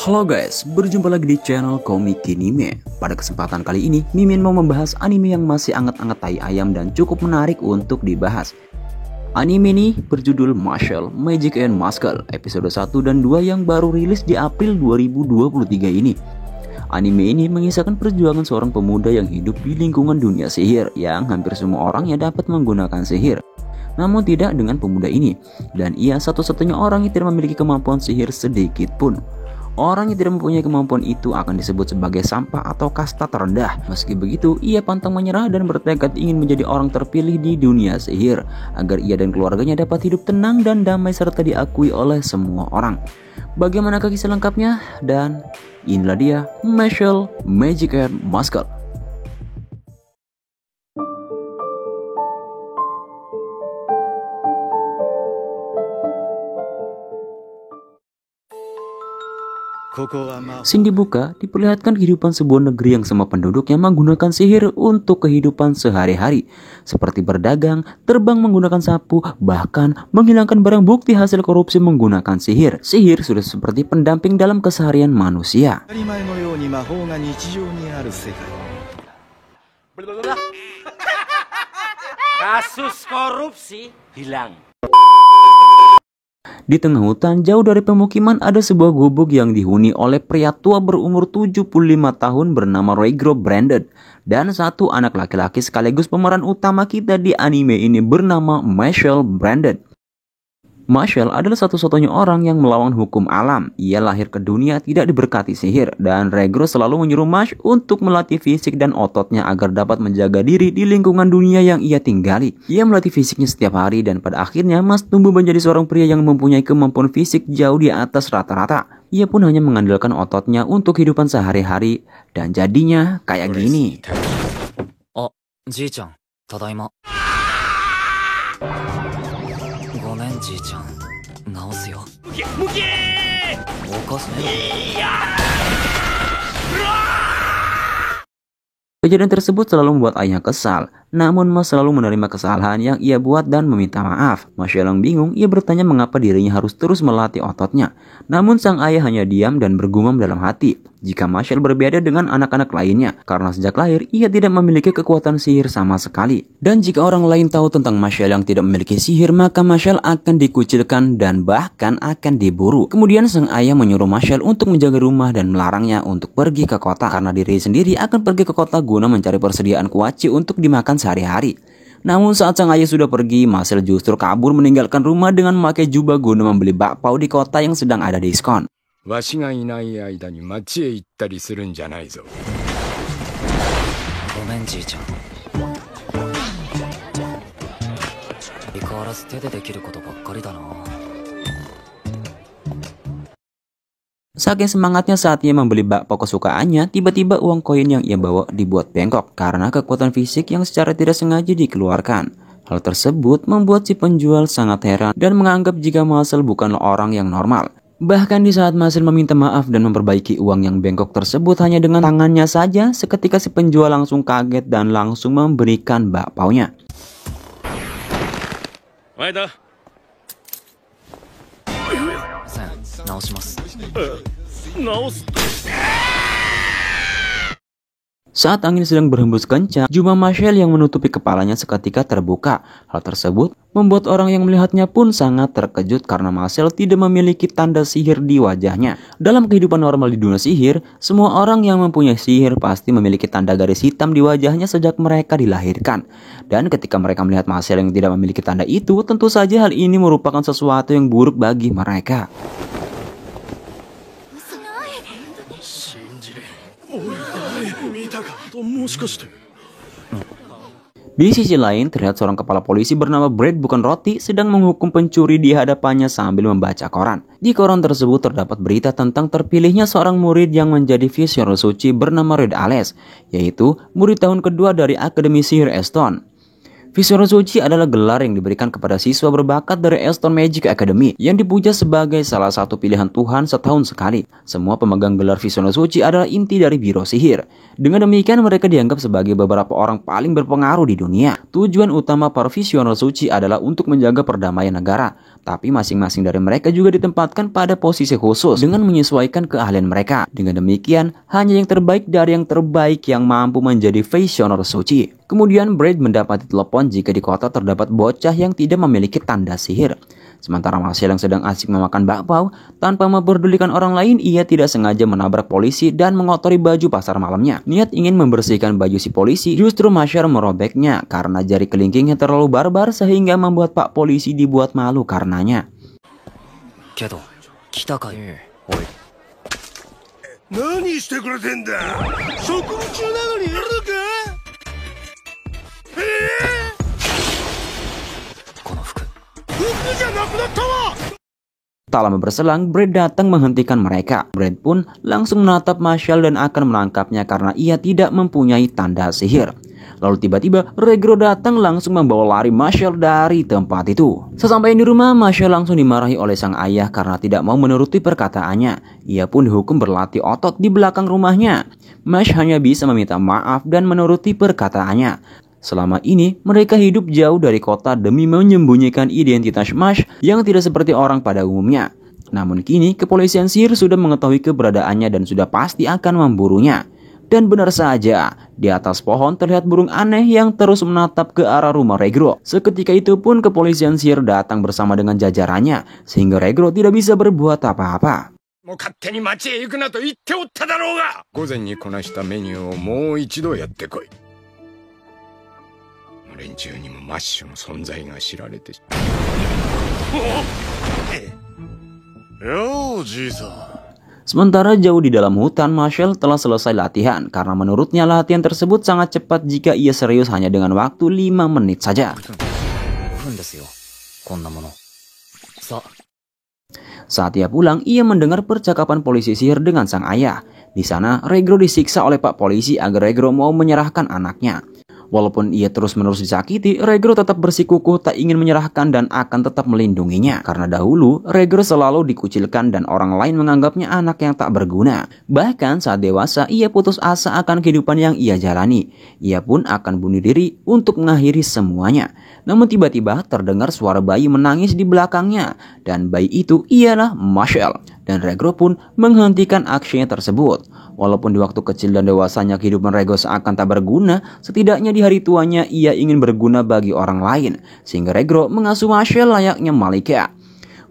Halo guys, berjumpa lagi di channel Komik Anime. Pada kesempatan kali ini, Mimin mau membahas anime yang masih anget-anget tai ayam dan cukup menarik untuk dibahas. Anime ini berjudul Mashle, Magic and Muscle, episode 1 dan 2 yang baru rilis di April 2023 ini. Anime ini mengisahkan perjuangan seorang pemuda yang hidup di lingkungan dunia sihir, yang hampir semua orang yang dapat menggunakan sihir. Namun tidak dengan pemuda ini, dan ia satu-satunya orang yang tidak memiliki kemampuan sihir sedikit pun. Orang yang tidak mempunyai kemampuan itu akan disebut sebagai sampah atau kasta terendah. Meski begitu, ia pantang menyerah dan bertekad ingin menjadi orang terpilih di dunia sihir, agar ia dan keluarganya dapat hidup tenang dan damai serta diakui oleh semua orang. Bagaimana kisah lengkapnya? Dan inilah dia Mashle, Magic and Muscle. Scene dibuka diperlihatkan kehidupan sebuah negeri yang semua penduduknya menggunakan sihir untuk kehidupan sehari-hari, seperti berdagang, terbang menggunakan sapu, bahkan menghilangkan barang bukti hasil korupsi menggunakan sihir. Sihir sudah seperti pendamping dalam keseharian manusia. Kasus korupsi hilang. Di tengah hutan jauh dari pemukiman ada sebuah gubuk yang dihuni oleh pria tua berumur 75 tahun bernama Regro Branded dan satu anak laki-laki sekaligus pemeran utama kita di anime ini bernama Mashle Branded. Mashle adalah satu-satunya orang yang melawan hukum alam. Ia lahir ke dunia tidak diberkati sihir, dan Regro selalu menyuruh Mash untuk melatih fisik dan ototnya agar dapat menjaga diri di lingkungan dunia yang ia tinggali. Ia melatih fisiknya setiap hari dan pada akhirnya Mash tumbuh menjadi seorang pria yang mempunyai kemampuan fisik jauh di atas rata-rata. Ia pun hanya mengandalkan ototnya untuk kehidupan sehari-hari dan jadinya kayak gini. Oh, Ji-chan, tadaima. ごめんじいちゃん直すよむけおかしね Kejadian tersebut selalu membuat ayahnya kesal, namun Mas selalu menerima kesalahan yang ia buat dan meminta maaf. Mashle yang bingung, ia bertanya mengapa dirinya harus terus melatih ototnya. Namun sang ayah hanya diam dan bergumam dalam hati jika Mashle berbeda dengan anak-anak lainnya, karena sejak lahir ia tidak memiliki kekuatan sihir sama sekali. Dan jika orang lain tahu tentang Mashle yang tidak memiliki sihir, maka Mashle akan dikucilkan dan bahkan akan diburu. Kemudian sang ayah menyuruh Mashle untuk menjaga rumah dan melarangnya untuk pergi ke kota, karena diri sendiri akan pergi ke kota guna mencari persediaan kuaci untuk dimakan sehari-hari. Namun saat sang ayah sudah pergi, Mashle justru kabur meninggalkan rumah dengan memakai jubah guna membeli bakpao di kota yang sedang ada diskon. わしがいない間に町へ行ったりするんじゃないぞ。ごめんじいちゃん相変わらず手でできることばっかりだな Saking semangatnya saat ia membeli bakpao kesukaannya, tiba-tiba uang koin yang ia bawa dibuat bengkok karena kekuatan fisik yang secara tidak sengaja dikeluarkan. Hal tersebut membuat si penjual sangat heran dan menganggap jika Mashle bukanlah orang yang normal. Bahkan di saat Mashle meminta maaf dan memperbaiki uang yang bengkok tersebut hanya dengan tangannya saja, seketika si penjual langsung kaget dan langsung memberikan bakpaonya. Saat angin sedang berhembus kencang, jubah Mashle yang menutupi kepalanya seketika terbuka. Hal tersebut membuat orang yang melihatnya pun sangat terkejut karena Mashle tidak memiliki tanda sihir di wajahnya. Dalam kehidupan normal di dunia sihir, semua orang yang mempunyai sihir pasti memiliki tanda garis hitam di wajahnya sejak mereka dilahirkan. Dan ketika mereka melihat Mashle yang tidak memiliki tanda itu, tentu saja hal ini merupakan sesuatu yang buruk bagi mereka. Di sisi lain, terlihat seorang kepala polisi bernama Bread bukan roti sedang menghukum pencuri di hadapannya sambil membaca koran. Di koran tersebut terdapat berita tentang terpilihnya seorang murid yang menjadi visioner suci bernama Red Ales, yaitu murid tahun kedua dari Akademi Sihir Eston. Vision Suci adalah gelar yang diberikan kepada siswa berbakat dari Aston Magic Academy yang dipuja sebagai salah satu pilihan Tuhan setahun sekali. Semua pemegang gelar Vision Suci adalah inti dari biro sihir. Dengan demikian mereka dianggap sebagai beberapa orang paling berpengaruh di dunia. Tujuan utama para Vision Suci adalah untuk menjaga perdamaian negara. Tapi masing-masing dari mereka juga ditempatkan pada posisi khusus dengan menyesuaikan keahlian mereka. Dengan demikian, hanya yang terbaik dari yang terbaik yang mampu menjadi Vision Suci. Kemudian Brad mendapati telepon jika di kota terdapat bocah yang tidak memiliki tanda sihir. Sementara Marshall yang sedang asik memakan bakpao, tanpa memperdulikan orang lain, ia tidak sengaja menabrak polisi dan mengotori baju pasar malamnya. Niat ingin membersihkan baju si polisi, justru Marshall merobeknya karena jari kelingkingnya terlalu barbar sehingga membuat Pak Polisi dibuat malu karenanya. Kedo, kita kai. Oi. 何してくれてんだ。職務中なのにいるのか。Tak lama berselang, Brad datang menghentikan mereka. Brad pun langsung menatap Marshall dan akan menangkapnya karena ia tidak mempunyai tanda sihir. Lalu tiba-tiba Regro datang langsung membawa lari Marshall dari tempat itu. Sesampai di rumah, Marshall langsung dimarahi oleh sang ayah karena tidak mau menuruti perkataannya. Ia pun dihukum berlatih otot di belakang rumahnya. Marsh hanya bisa meminta maaf dan menuruti perkataannya. Selama ini, mereka hidup jauh dari kota demi menyembunyikan identitas Marsh yang tidak seperti orang pada umumnya. Namun kini, kepolisian sihir sudah mengetahui keberadaannya dan sudah pasti akan memburunya. Dan benar saja, di atas pohon terlihat burung aneh yang terus menatap ke arah rumah Regro. Seketika itu pun kepolisian sihir datang bersama dengan jajarannya, sehingga Regro tidak bisa berbuat apa-apa. もう勝手に町へ行くなと言っておっただろうが。午前にこなしたメニューをもう一度やってこい。連中にもマッシュの存在が知られて。ようじいさん。 Sementara jauh di dalam hutan, Marshall telah selesai latihan karena menurutnya latihan tersebut sangat cepat jika ia serius hanya dengan waktu 5 menit saja. Saat ia pulang, ia mendengar percakapan polisi sihir dengan sang ayah. Di sana, Regro disiksa oleh Pak Polisi agar Regro mau menyerahkan anaknya. Walaupun ia terus-menerus disakiti, Regro tetap bersikukuh tak ingin menyerahkan dan akan tetap melindunginya. Karena dahulu, Regro selalu dikucilkan dan orang lain menganggapnya anak yang tak berguna. Bahkan saat dewasa, ia putus asa akan kehidupan yang ia jalani. Ia pun akan bunuh diri untuk mengakhiri semuanya. Namun tiba-tiba terdengar suara bayi menangis di belakangnya. Dan bayi itu ialah Marshall. Dan Regro pun menghentikan aksinya tersebut. Walaupun di waktu kecil dan dewasanya kehidupan Regro seakan tak berguna, setidaknya di hari tuanya ia ingin berguna bagi orang lain. Sehingga Regro mengasuh Marshall layaknya Malika.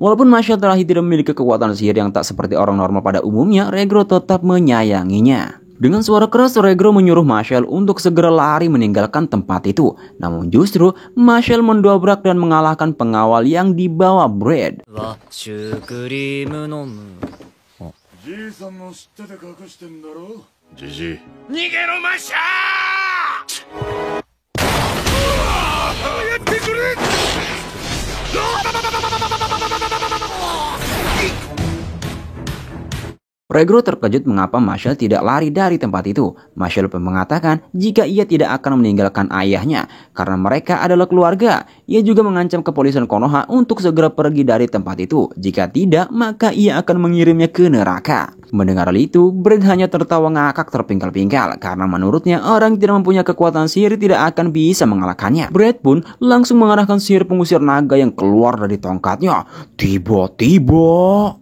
Walaupun Marshall telah tidak memiliki kekuatan sihir yang tak seperti orang normal pada umumnya, Regro tetap menyayanginya. Dengan suara keras, Regro menyuruh Marshall untuk segera lari meninggalkan tempat itu. Namun justru, Marshall mendobrak dan mengalahkan pengawal yang dibawa Brad. じいさんも知ってて隠してんだろ。じじい。逃げろマッシャー。やってくれ。 Regro terkejut mengapa Marshall tidak lari dari tempat itu. Marshall pun mengatakan jika ia tidak akan meninggalkan ayahnya karena mereka adalah keluarga. Ia juga mengancam kepolisian Konoha untuk segera pergi dari tempat itu. Jika tidak, maka ia akan mengirimnya ke neraka. Mendengar hal itu, Brad hanya tertawa ngakak terpingkal-pingkal karena menurutnya orang yang tidak mempunyai kekuatan sihir tidak akan bisa mengalahkannya. Brad pun langsung mengarahkan sihir pengusir naga yang keluar dari tongkatnya. Tiba-tiba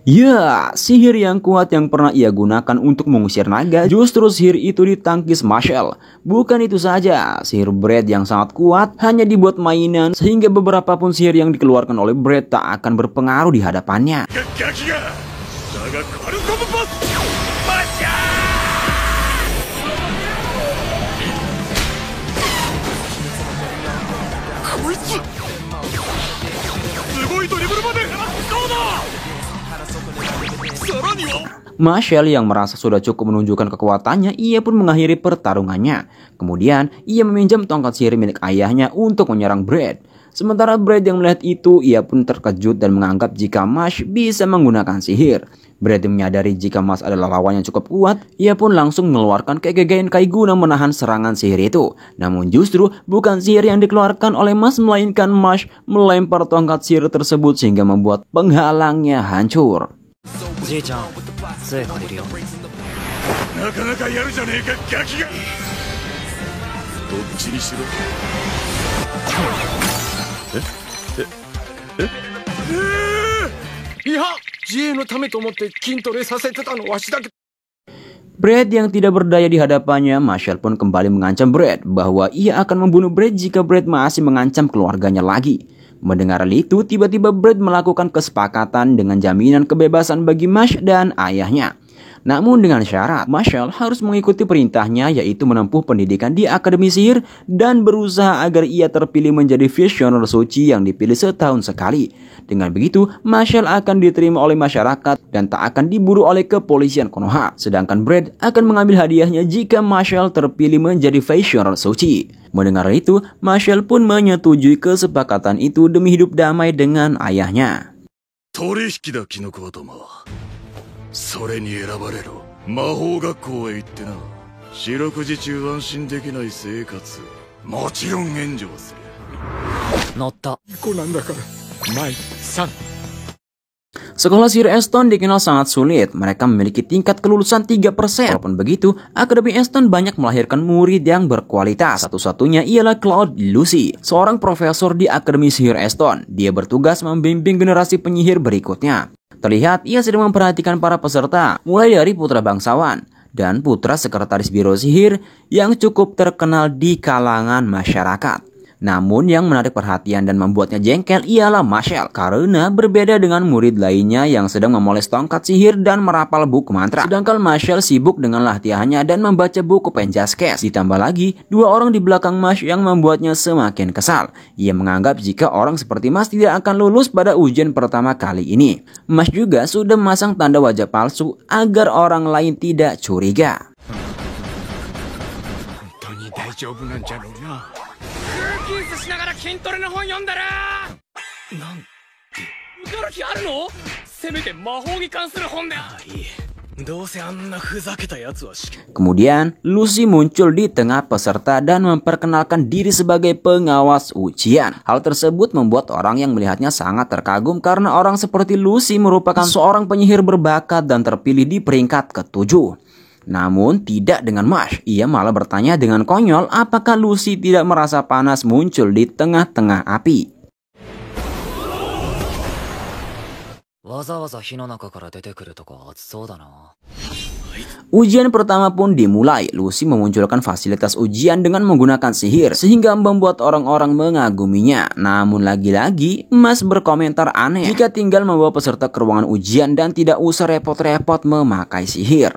ya, sihir yang kuat yang pernah ia gunakan untuk mengusir naga, justru sihir itu ditangkis Marshall. Bukan itu saja, sihir Brad yang sangat kuat hanya dibuat mainan sehingga beberapa pun sihir yang dikeluarkan oleh Brad tak akan berpengaruh di hadapannya. Marshall yang merasa sudah cukup menunjukkan kekuatannya, ia pun mengakhiri pertarungannya. Kemudian, ia meminjam tongkat sihir milik ayahnya untuk menyerang Brad. Sementara Brad yang melihat itu, ia pun terkejut dan menganggap jika Mash bisa menggunakan sihir. Brad menyadari jika Mash adalah lawan yang cukup kuat, ia pun langsung mengeluarkan Kekkei Kai guna menahan serangan sihir itu. Namun justru bukan sihir yang dikeluarkan oleh Mash, melainkan Mash melempar tongkat sihir tersebut sehingga membuat penghalangnya hancur. じいちゃん杖借りるよ。なかなかやるじゃねえかガキが。どっちにしろ。いや、自衛のためと思って筋トレさせてたのわしだけ。 Brad yang tidak berdaya di hadapannya, Marshall pun kembali mengancam Brad bahwa ia akan membunuh Brad jika Brad masih mengancam keluarganya lagi. Mendengar hal itu, tiba-tiba Brad melakukan kesepakatan dengan jaminan kebebasan bagi Mash dan ayahnya. Namun dengan syarat, Marshall harus mengikuti perintahnya, yaitu menempuh pendidikan di Akademi Sihir dan berusaha agar ia terpilih menjadi visioner suci yang dipilih setahun sekali. Dengan begitu, Marshall akan diterima oleh masyarakat dan tak akan diburu oleh kepolisian Konoha. Sedangkan Brad akan mengambil hadiahnya jika Marshall terpilih menjadi visioner suci. Mendengar itu, Marshall pun menyetujui kesepakatan itu demi hidup damai dengan ayahnya. 取引だキノコ頭。それに選ばれろ。魔法学校へ行ってな。四六時中安心できない生活。もちろん援助をする。乗った。こなんだから、マイさん。 Sekolah sihir Eston dikenal sangat sulit. Mereka memiliki tingkat kelulusan 3%. Walaupun begitu, Akademi Eston banyak melahirkan murid yang berkualitas. Satu-satunya ialah Claude Lucy, seorang profesor di Akademi Sihir Eston. Dia bertugas membimbing generasi penyihir berikutnya. Terlihat ia sedang memperhatikan para peserta, mulai dari putra bangsawan dan putra sekretaris biro sihir yang cukup terkenal di kalangan masyarakat. Namun yang menarik perhatian dan membuatnya jengkel ialah Marshall, karena berbeda dengan murid lainnya yang sedang memoles tongkat sihir dan merapal buku mantra. Sedangkan Marshall sibuk dengan latihannya dan membaca buku Penjaskes. Ditambah lagi, dua orang di belakang Mash yang membuatnya semakin kesal. Ia menganggap jika orang seperti Mash tidak akan lulus pada ujian pertama kali ini. Mash juga sudah memasang tanda wajah palsu agar orang lain tidak curiga. 本当に大丈夫なんじゃろうな。 キンスしながら筋トレの本読んだらなん驚きあるの？せめて魔法に関する本だ。いい。どうせあんなふざけたやつは。 Kemudian Lucy muncul di tengah peserta dan memperkenalkan diri sebagai pengawas ujian. Hal tersebut membuat orang yang melihatnya sangat terkagum karena orang seperti Lucy merupakan seorang penyihir berbakat dan terpilih di peringkat ke-7. Namun tidak dengan Mash, ia malah bertanya dengan konyol apakah Lucy tidak merasa panas muncul di tengah-tengah api. Ujian pertama pun dimulai. Lucy memunculkan fasilitas ujian dengan menggunakan sihir sehingga membuat orang-orang mengaguminya. Namun lagi-lagi Mash berkomentar aneh jika tinggal membawa peserta ke ruangan ujian dan tidak usah repot-repot memakai sihir.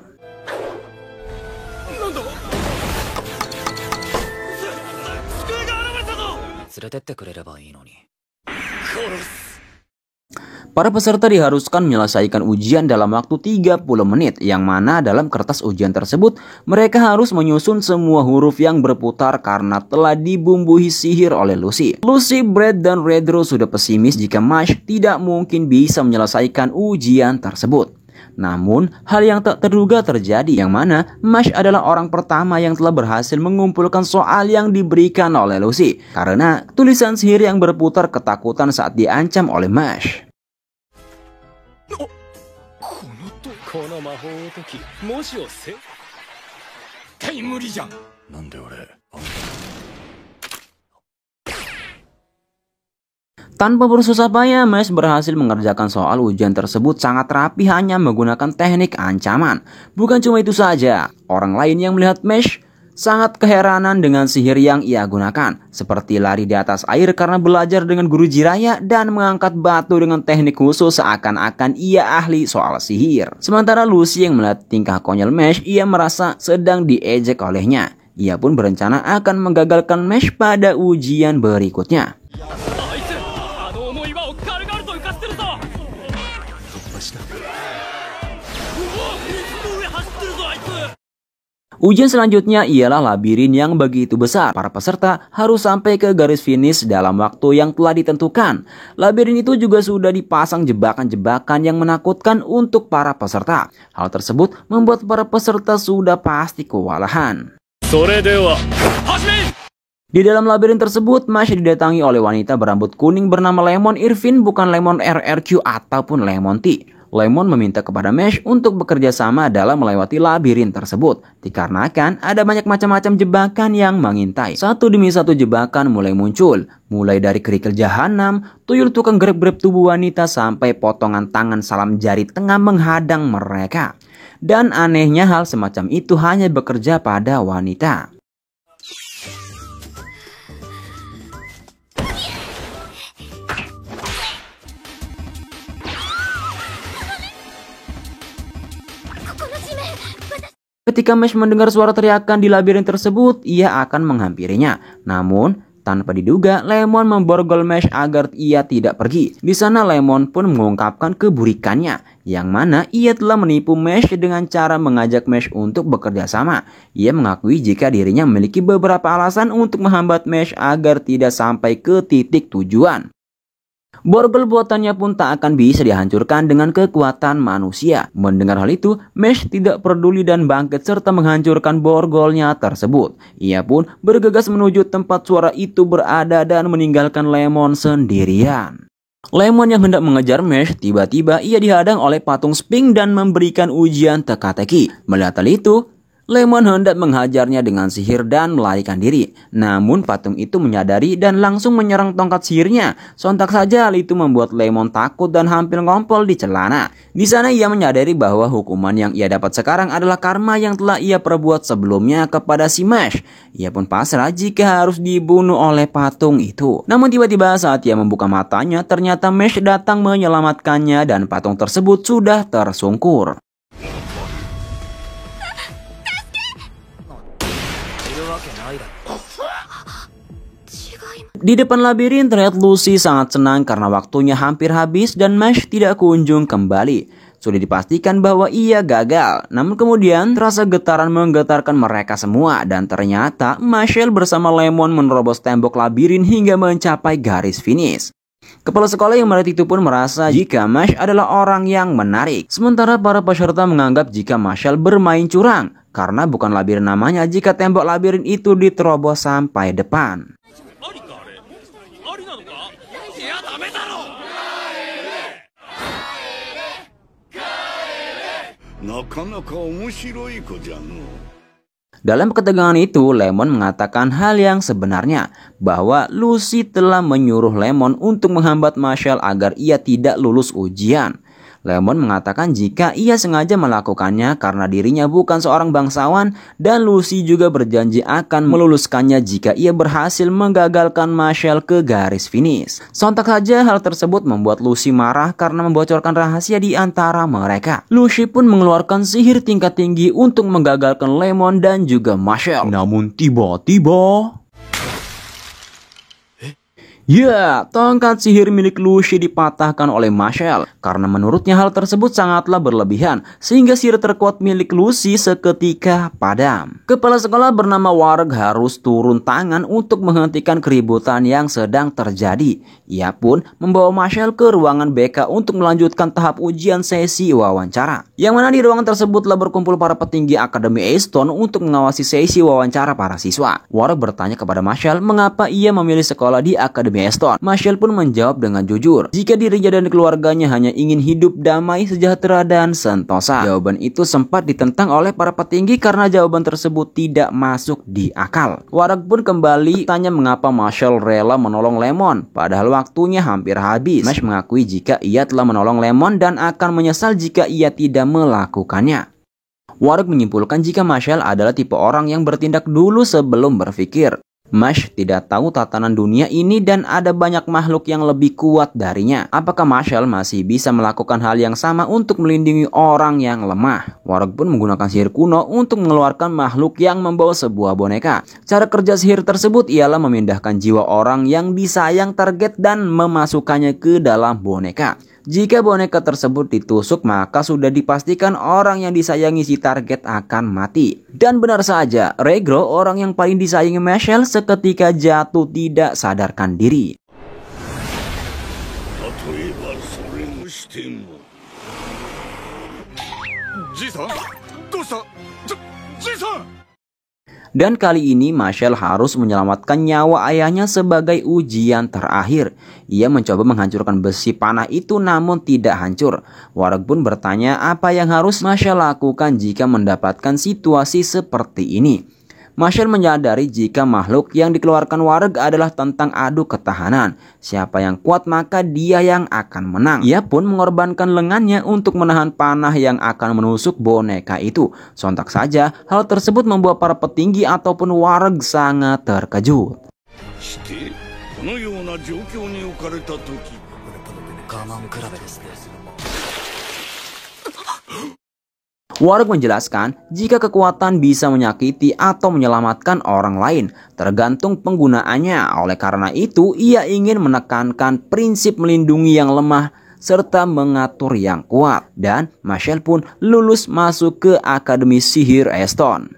Para peserta diharuskan menyelesaikan ujian dalam waktu 30 menit, yang mana dalam kertas ujian tersebut mereka harus menyusun semua huruf yang berputar karena telah dibumbui sihir oleh Lucy. Lucy, Brad, dan Redro sudah pesimis jika Mash tidak mungkin bisa menyelesaikan ujian tersebut. Namun, hal yang tak terduga terjadi, yang mana Mash adalah orang pertama yang telah berhasil mengumpulkan soal yang diberikan oleh Lucy karena tulisan sihir yang berputar ketakutan saat diancam oleh Mash. Tanpa bersusah payah, Mash berhasil mengerjakan soal ujian tersebut sangat rapi hanya menggunakan teknik ancaman. Bukan cuma itu saja, orang lain yang melihat Mash sangat keheranan dengan sihir yang ia gunakan, seperti lari di atas air karena belajar dengan guru Jiraiya dan mengangkat batu dengan teknik khusus seakan-akan ia ahli soal sihir. Sementara Lucy yang melihat tingkah konyol Mash, ia merasa sedang diejek olehnya. Ia pun berencana akan menggagalkan Mash pada ujian berikutnya. Ujian selanjutnya ialah labirin yang begitu besar. Para peserta harus sampai ke garis finish dalam waktu yang telah ditentukan. Labirin itu juga sudah dipasang jebakan-jebakan yang menakutkan untuk para peserta. Hal tersebut membuat para peserta sudah pasti kewalahan. Di dalam labirin tersebut, Mash didatangi oleh wanita berambut kuning bernama Lemon Irvin, bukan Lemon RRQ ataupun Lemon T. Lemon meminta kepada Mash untuk bekerja sama dalam melewati labirin tersebut, dikarenakan ada banyak macam-macam jebakan yang mengintai. Satu demi satu jebakan mulai muncul, mulai dari kerikil jahanam, tuyul tukang grab-grab tubuh wanita, sampai potongan tangan salam jari tengah menghadang mereka. Dan anehnya hal semacam itu hanya bekerja pada wanita. Ketika Mash mendengar suara teriakan di labirin tersebut, ia akan menghampirinya. Namun, tanpa diduga, Lemon memborgol Mash agar ia tidak pergi. Di sana Lemon pun mengungkapkan keburikannya, yang mana ia telah menipu Mash dengan cara mengajak Mash untuk bekerja sama. Ia mengakui jika dirinya memiliki beberapa alasan untuk menghambat Mash agar tidak sampai ke titik tujuan. Borgol buatannya pun tak akan bisa dihancurkan dengan kekuatan manusia. Mendengar hal itu, Mash tidak peduli dan bangkit serta menghancurkan borgolnya tersebut. Ia pun bergegas menuju tempat suara itu berada dan meninggalkan Lemon sendirian. Lemon yang hendak mengejar Mash, tiba-tiba ia dihadang oleh patung Sphinx dan memberikan ujian teka-teki. Melihat hal itu, Lemon hendak menghajarnya dengan sihir dan melarikan diri. Namun patung itu menyadari dan langsung menyerang tongkat sihirnya. Sontak saja hal itu membuat Lemon takut dan hampir ngompol di celana. Di sana ia menyadari bahwa hukuman yang ia dapat sekarang adalah karma yang telah ia perbuat sebelumnya kepada si Mash. Ia pun pasrah jika harus dibunuh oleh patung itu. Namun tiba-tiba saat ia membuka matanya, ternyata Mash datang menyelamatkannya dan patung tersebut sudah tersungkur. Di depan labirin terlihat Lucy sangat senang karena waktunya hampir habis dan Mash tidak kunjung kembali. Sudah dipastikan bahwa ia gagal, namun kemudian terasa getaran menggetarkan mereka semua dan ternyata Marshall bersama Lemon menerobos tembok labirin hingga mencapai garis finish. Kepala sekolah yang melihat itu pun merasa jika Mash adalah orang yang menarik. Sementara para peserta menganggap jika Marshall bermain curang, karena bukan labirin namanya jika tembok labirin itu diterobos sampai depan. Dalam ketegangan itu, Lemon mengatakan hal yang sebenarnya, bahwa Lucy telah menyuruh Lemon untuk menghambat Marshall agar ia tidak lulus ujian. Lemon mengatakan jika ia sengaja melakukannya karena dirinya bukan seorang bangsawan, dan Lucy juga berjanji akan meluluskannya jika ia berhasil menggagalkan Marshall ke garis finish. Sontak saja hal tersebut membuat Lucy marah karena membocorkan rahasia di antara mereka. Lucy pun mengeluarkan sihir tingkat tinggi untuk menggagalkan Lemon dan juga Marshall. Namun tiba-tiba, ya, tongkat sihir milik Lucy dipatahkan oleh Marshall karena menurutnya hal tersebut sangatlah berlebihan sehingga sihir terkuat milik Lucy seketika padam. Kepala sekolah bernama Warg harus turun tangan untuk menghentikan keributan yang sedang terjadi. Ia pun membawa Marshall ke ruangan BK untuk melanjutkan tahap ujian sesi wawancara. Yang mana di ruangan tersebut telah berkumpul para petinggi Akademi Easton untuk mengawasi sesi wawancara para siswa. Warg bertanya kepada Marshall mengapa ia memilih sekolah di Akademi Easton. Marshall pun menjawab dengan jujur jika dirinya dan keluarganya hanya ingin hidup damai, sejahtera, dan sentosa. Jawaban itu sempat ditentang oleh para petinggi karena jawaban tersebut tidak masuk di akal. Warg pun kembali tanya mengapa Marshall rela menolong Lemon padahal waktunya hampir habis. Mash mengakui jika ia telah menolong Lemon dan akan menyesal jika ia tidak melakukannya. Warg menyimpulkan jika Marshall adalah tipe orang yang bertindak dulu sebelum berpikir. Mash tidak tahu tatanan dunia ini dan ada banyak makhluk yang lebih kuat darinya. Apakah Marshall masih bisa melakukan hal yang sama untuk melindungi orang yang lemah? Warg pun menggunakan sihir kuno untuk mengeluarkan makhluk yang membawa sebuah boneka. Cara kerja sihir tersebut ialah memindahkan jiwa orang yang disayang target dan memasukkannya ke dalam boneka. Jika boneka tersebut ditusuk, maka sudah dipastikan orang yang disayangi si target akan mati. Dan benar saja, Regro, orang yang paling disayangi Mashle, seketika jatuh tidak sadarkan diri. Dan kali ini Mashle harus menyelamatkan nyawa ayahnya sebagai ujian terakhir. Ia mencoba menghancurkan besi panah itu namun tidak hancur. Warg pun bertanya apa yang harus Mashle lakukan jika mendapatkan situasi seperti ini. Mashle menyadari jika makhluk yang dikeluarkan Warg adalah tentang adu ketahanan. Siapa yang kuat maka dia yang akan menang. Ia pun mengorbankan lengannya untuk menahan panah yang akan menusuk boneka itu. Sontak saja hal tersebut membuat para petinggi ataupun Warg sangat terkejut. Warg menjelaskan jika kekuatan bisa menyakiti atau menyelamatkan orang lain, tergantung penggunaannya. Oleh karena itu, ia ingin menekankan prinsip melindungi yang lemah serta mengatur yang kuat. Dan Mashle pun lulus masuk ke Akademi Sihir Eston.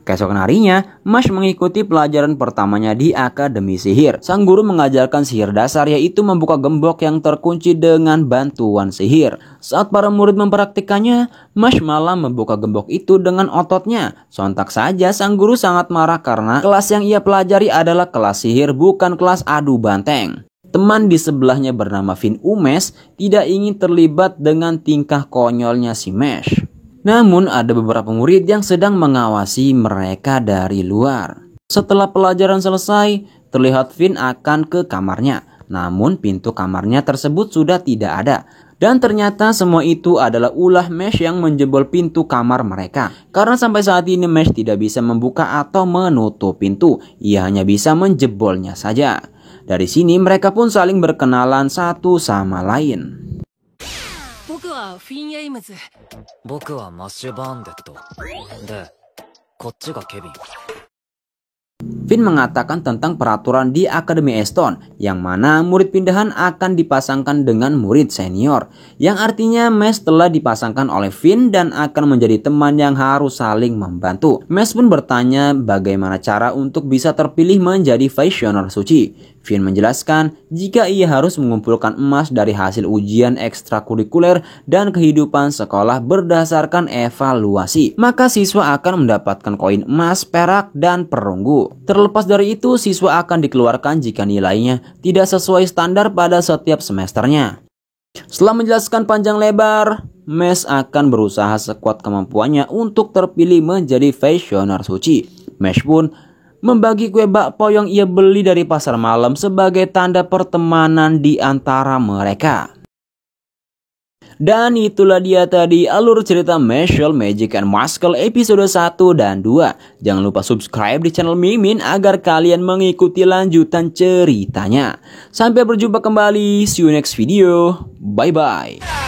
Keesokan harinya, Mash mengikuti pelajaran pertamanya di Akademi Sihir. Sang guru mengajarkan sihir dasar, yaitu membuka gembok yang terkunci dengan bantuan sihir. Saat para murid mempraktikannya, Mash malah membuka gembok itu dengan ototnya. Sontak saja sang guru sangat marah karena kelas yang ia pelajari adalah kelas sihir, bukan kelas adu banteng. Teman di sebelahnya bernama Finn Umes tidak ingin terlibat dengan tingkah konyolnya si Mash. Namun ada beberapa murid yang sedang mengawasi mereka dari luar. Setelah pelajaran selesai, terlihat Finn akan ke kamarnya. Namun pintu kamarnya tersebut sudah tidak ada. Dan ternyata semua itu adalah ulah Mash yang menjebol pintu kamar mereka. Karena sampai saat ini Mash tidak bisa membuka atau menutup pintu. Ia hanya bisa menjebolnya saja. Dari sini mereka pun saling berkenalan satu sama lain. フィン・エイムズ。僕はマッシュ・バーンデット。で、こっちがケビン。 Finn mengatakan tentang peraturan di Akademi Eston, yang mana murid pindahan akan dipasangkan dengan murid senior, yang artinya Mash telah dipasangkan oleh Finn dan akan menjadi teman yang harus saling membantu. Mash pun bertanya bagaimana cara untuk bisa terpilih menjadi Visioner Suci. Finn menjelaskan jika ia harus mengumpulkan emas dari hasil ujian ekstrakurikuler dan kehidupan sekolah berdasarkan evaluasi, maka siswa akan mendapatkan koin emas, perak, dan perunggu. Terlepas dari itu, siswa akan dikeluarkan jika nilainya tidak sesuai standar pada setiap semesternya. Setelah menjelaskan panjang lebar, Mash akan berusaha sekuat kemampuannya untuk terpilih menjadi Visioner Suci. Mash pun membagi kue bakpao yang ia beli dari pasar malam sebagai tanda pertemanan di antara mereka. Dan itulah dia tadi alur cerita Mashle Magic and Muscle episode 1 dan 2. Jangan lupa subscribe di channel Mimin agar kalian mengikuti lanjutan ceritanya. Sampai berjumpa kembali, see you next video, bye bye.